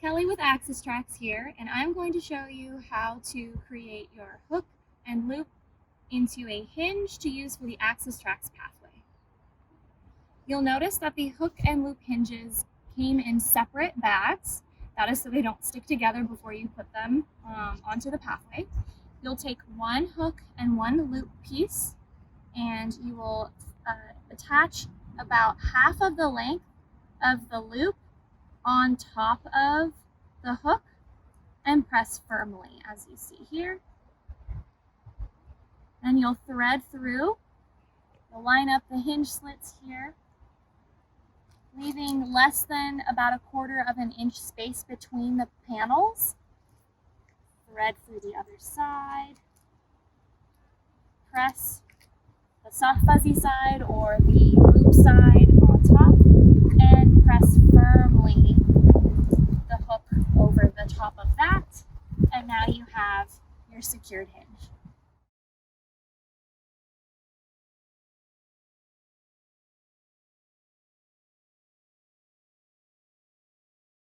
Kelly with Axis Trax here, and I'm going to show you how to create your hook and loop into a hinge to use for the Axis Trax pathway. You'll notice that the hook and loop hinges came in separate bags. That is so they don't stick together before you put them onto the pathway. You'll take one hook and one loop piece, and you will attach about half of the length of the loop on top of the hook and press firmly, as you see here. Then you'll thread through. You'll line up the hinge slits here, leaving less than about 1/4 inch space between the panels. Thread through the other side. Press the soft fuzzy side or the loop side on top and press firmly the hook over the top of that, and now you have your secured hinge.